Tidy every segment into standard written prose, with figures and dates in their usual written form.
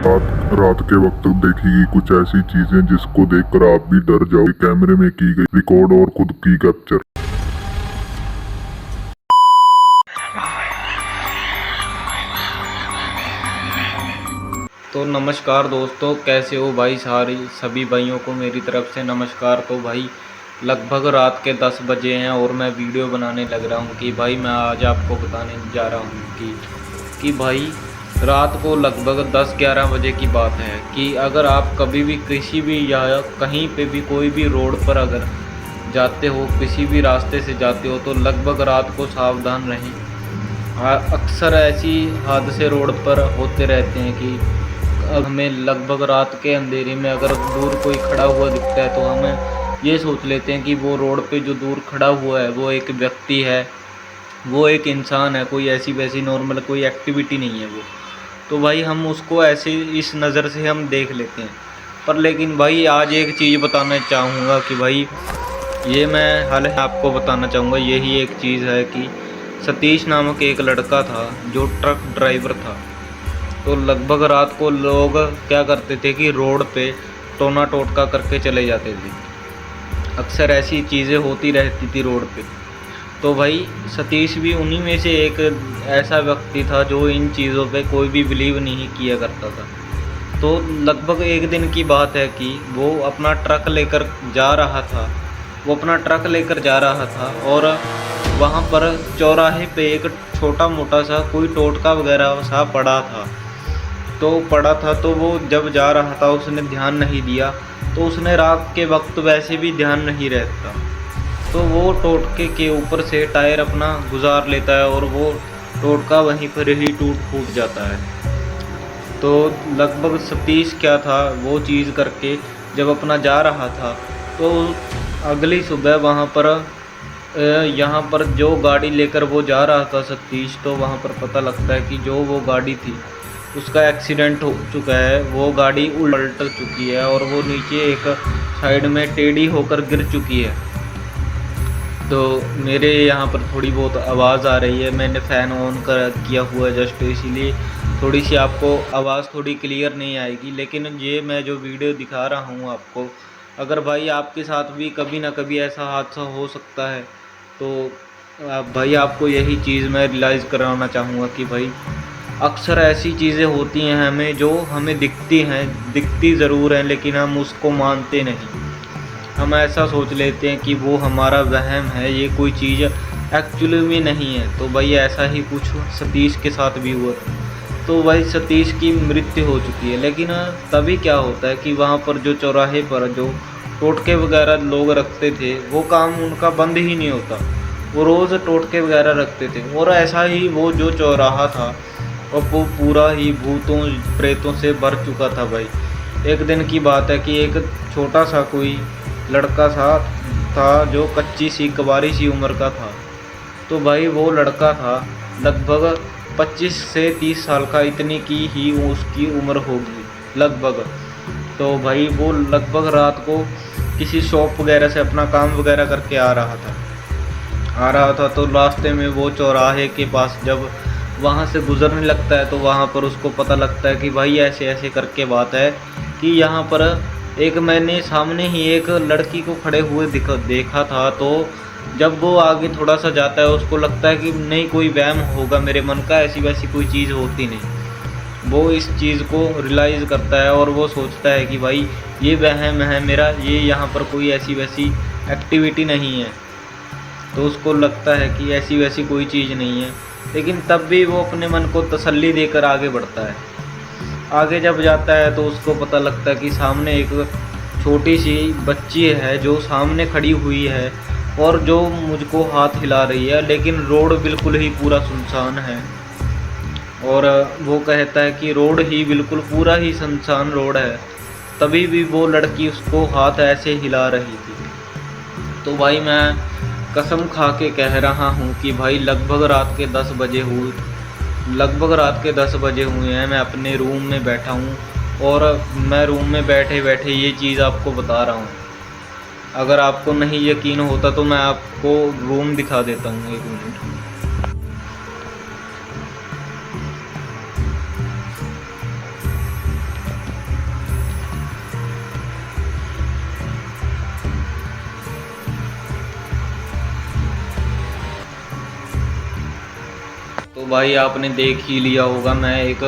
रात के वक्त देखी कुछ ऐसी चीजें जिसको देखकर आप भी डर जाओ। कैमरे में की गई रिकॉर्ड और खुद की कैप्चर। तो नमस्कार दोस्तों, कैसे हो भाई? सभी भाइयों को मेरी तरफ से नमस्कार। तो भाई लगभग रात के 10 बजे हैं और मैं वीडियो बनाने लग रहा हूँ कि भाई मैं आज आपको बताने जा रहा हूँ कि भाई रात को लगभग 10-11 बजे की बात है कि अगर आप कभी भी किसी भी या कहीं पे भी कोई भी रोड पर अगर जाते हो, किसी भी रास्ते से जाते हो, तो लगभग रात को सावधान रहें। अक्सर ऐसी हादसे रोड पर होते रहते हैं कि हमें लगभग रात के अंधेरे में अगर दूर कोई खड़ा हुआ दिखता है तो हमें ये सोच लेते हैं कि वो रोड पे जो दूर खड़ा हुआ है वो एक व्यक्ति है, वो एक इंसान है, कोई ऐसी वैसी नॉर्मल कोई एक्टिविटी नहीं है वो। तो भाई हम उसको ऐसे इस नज़र से हम देख लेते हैं। पर लेकिन भाई आज एक चीज़ बताना चाहूँगा कि भाई ये मैं हाल आपको बताना चाहूँगा, यही एक चीज़ है कि सतीश नामक एक लड़का था जो ट्रक ड्राइवर था। तो लगभग रात को लोग क्या करते थे कि रोड पे टोना टोटका करके चले जाते थे। अक्सर ऐसी चीज़ें होती रहती थी रोड पे। तो भाई सतीश भी उन्हीं में से एक ऐसा व्यक्ति था जो इन चीज़ों पे कोई भी बिलीव नहीं किया करता था। तो लगभग एक दिन की बात है कि वो अपना ट्रक लेकर जा रहा था और वहाँ पर चौराहे पे एक छोटा मोटा सा कोई टोटका वगैरह सा पड़ा था। तो वो जब जा रहा था उसने ध्यान नहीं दिया, तो उसने रात के वक्त वैसे भी ध्यान नहीं रहता, तो वो टोटके के ऊपर से टायर अपना गुजार लेता है और वो टोटका वहीं पर ही टूट फूट जाता है। तो लगभग सतीश क्या था वो चीज़ करके जब अपना जा रहा था, तो अगली सुबह वहाँ पर यहाँ पर जो गाड़ी लेकर वो जा रहा था सतीश, तो वहाँ पर पता लगता है कि जो वो गाड़ी थी उसका एक्सीडेंट हो चुका है। वो गाड़ी उलट चुकी है और वो नीचे एक साइड में टेढ़ी होकर गिर चुकी है। तो मेरे यहाँ पर थोड़ी बहुत आवाज़ आ रही है, मैंने फ़ैन ऑन किया हुआ है जस्ट, इसीलिए थोड़ी सी आपको आवाज़ थोड़ी क्लियर नहीं आएगी। लेकिन ये मैं जो वीडियो दिखा रहा हूँ आपको, अगर भाई आपके साथ भी कभी ना कभी ऐसा हादसा हो सकता है, तो भाई आपको यही चीज़ मैं रियलाइज़ कराना चाहूँगा कि भाई अक्सर ऐसी चीज़ें होती हैं हमें दिखती ज़रूर हैं, लेकिन हम उसको मानते नहीं। हम ऐसा सोच लेते हैं कि वो हमारा वहम है, ये कोई चीज़ एक्चुअली में नहीं है। तो भाई ऐसा ही कुछ सतीश के साथ भी हुआ था। तो भाई सतीश की मृत्यु हो चुकी है, लेकिन तभी क्या होता है कि वहाँ पर जो चौराहे पर जो टोटके वगैरह लोग रखते थे, वो काम उनका बंद ही नहीं होता। वो रोज़ टोटके वगैरह रखते थे और ऐसा ही वो जो चौराहा था और वो पूरा ही भूतों प्रेतों से भर चुका था। भाई एक दिन की बात है कि एक छोटा सा कोई लड़का था जो कच्ची सी कवारी सी उम्र का था। तो भाई वो लड़का था लगभग 25 से 30 साल का, इतनी की ही उसकी उम्र होगी लगभग। तो भाई वो लगभग रात को किसी शॉप वगैरह से अपना काम वगैरह करके आ रहा था। तो रास्ते में वो चौराहे के पास जब वहाँ से गुज़रने लगता है, तो वहाँ पर उसको पता लगता है कि भाई ऐसे ऐसे करके बात है कि यहाँ पर एक मैंने सामने ही एक लड़की को खड़े हुए देखा था। तो जब वो आगे थोड़ा सा जाता है, उसको लगता है कि नहीं कोई वहम होगा मेरे मन का, ऐसी वैसी कोई चीज़ होती नहीं। वो इस चीज़ को रियलाइज़ करता है और वो सोचता है कि भाई ये वहम है मेरा, ये यहाँ पर कोई ऐसी वैसी एक्टिविटी नहीं है। तो उसको लगता है कि ऐसी वैसी कोई चीज़ नहीं है, लेकिन तब भी वो अपने मन को तसल्ली देकर आगे बढ़ता है। आगे जब जाता है तो उसको पता लगता है कि सामने एक छोटी सी बच्ची है जो सामने खड़ी हुई है और जो मुझको हाथ हिला रही है, लेकिन रोड बिल्कुल ही पूरा सुनसान है। और वो कहता है कि रोड ही बिल्कुल पूरा ही सुनसान रोड है, तभी भी वो लड़की उसको हाथ ऐसे हिला रही थी। तो भाई मैं कसम खा के कह रहा हूँ कि भाई लगभग रात के 10 बजे हुए हैं। मैं अपने रूम में बैठा हूँ और मैं रूम में बैठे बैठे ये चीज़ आपको बता रहा हूँ। अगर आपको नहीं यकीन होता तो मैं आपको रूम दिखा देता हूँ, 1 मिनट। तो भाई आपने देख ही लिया होगा, मैं एक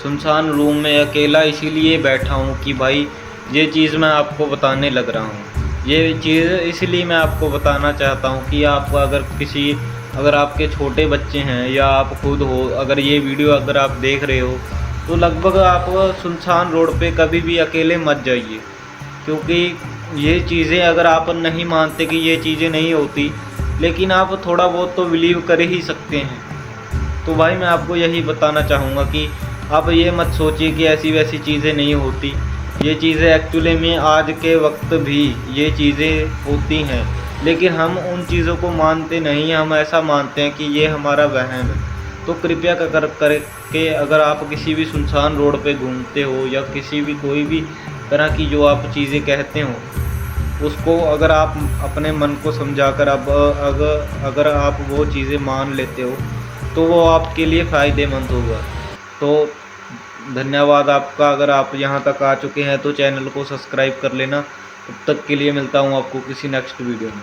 सुनसान रूम में अकेला इसीलिए बैठा हूँ कि भाई ये चीज़ मैं आपको बताने लग रहा हूँ। ये चीज़ इसलिए मैं आपको बताना चाहता हूँ कि आप अगर आपके छोटे बच्चे हैं या आप खुद हो, अगर ये वीडियो अगर आप देख रहे हो तो लगभग आप सुनसान रोड पे कभी भी अकेले मत जाइए, क्योंकि ये चीज़ें अगर आप नहीं मानते कि ये चीज़ें नहीं होती, लेकिन आप थोड़ा बहुत तो बिलीव कर ही सकते हैं। तो भाई मैं आपको यही बताना चाहूँगा कि आप ये मत सोचिए कि ऐसी वैसी चीज़ें नहीं होती। ये चीज़ें एक्चुअली में आज के वक्त भी ये चीज़ें होती हैं, लेकिन हम उन चीज़ों को मानते नहीं, हम ऐसा मानते हैं कि ये हमारा वहम है। तो कृपया करके अगर आप किसी भी सुनसान रोड पे घूमते हो या किसी भी कोई भी तरह की जो आप चीज़ें कहते हो, उसको अगर आप अपने मन को समझाकर अगर आप वो चीज़ें मान लेते हो तो वो आपके लिए फ़ायदेमंद होगा। तो धन्यवाद आपका, अगर आप यहाँ तक आ चुके हैं तो चैनल को सब्सक्राइब कर लेना। तब तक के लिए मिलता हूँ आपको किसी नेक्स्ट वीडियो में।